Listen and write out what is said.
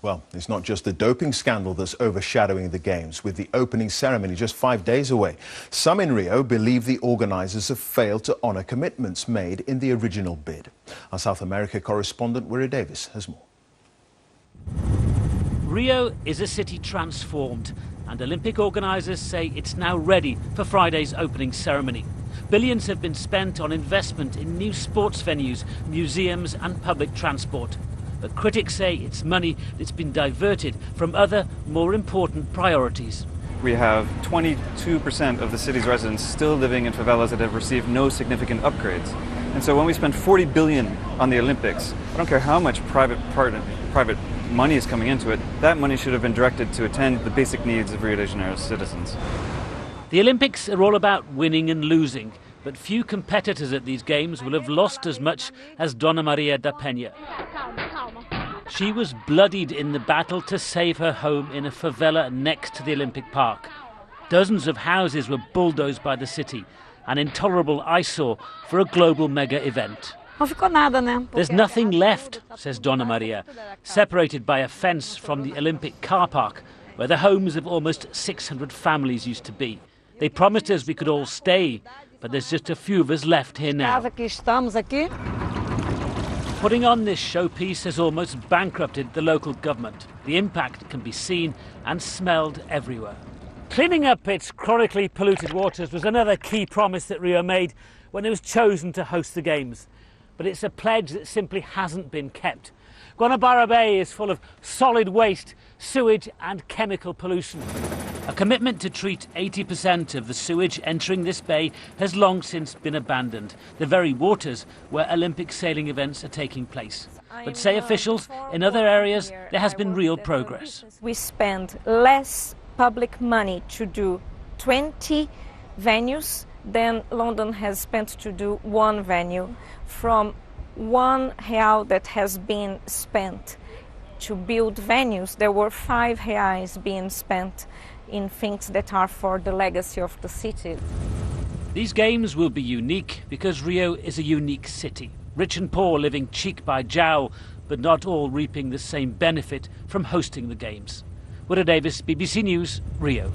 Well, it's not just the doping scandal that's overshadowing the Games, with the opening ceremony just 5 days away. Some in Rio believe the organisers have failed to honour commitments made in the original bid. Our South America correspondent, Rio Davis, has more. Rio is a city transformed, and Olympic organisers say it's now ready for Friday's opening ceremony. Billions have been spent on investment in new sports venues, museums and public transport. But critics say it's money that's been diverted from other, more important priorities. We have 22% of the city's residents still living in favelas that have received no significant upgrades. And so when we spend 40 billion on the Olympics, I don't care how much private money is coming into it, that money should have been directed to attend the basic needs of Rio de Janeiro's citizens. The Olympics are all about winning and losing, but few competitors at these games will have lost as much as Dona Maria da Penha. She was bloodied in the battle to save her home in a favela next to the Olympic Park. Dozens of houses were bulldozed by the city, an intolerable eyesore for a global mega event. There's nothing left, says Dona Maria, separated by a fence from the Olympic car park, where the homes of almost 600 families used to be. They promised us we could all stay, but there's just a few of us left here now. Putting on this showpiece has almost bankrupted the local government. The impact can be seen and smelled everywhere. Cleaning up its chronically polluted waters was another key promise that Rio made when it was chosen to host the Games. But it's a pledge that simply hasn't been kept. Guanabara Bay is full of solid waste, sewage and chemical pollution. A commitment to treat 80% of the sewage entering this bay has long since been abandoned, the very waters where Olympic sailing events are taking place. But say officials, in other areas there has been real progress. We spend less public money to do 20 venues than London has spent to do one venue. From £1 that has been spent to build venues, there were £5 being spent in things that are for the legacy of the city. These games will be unique because Rio is a unique city. Rich and poor living cheek by jowl, but not all reaping the same benefit from hosting the Games. Rio Davis, BBC News, Rio.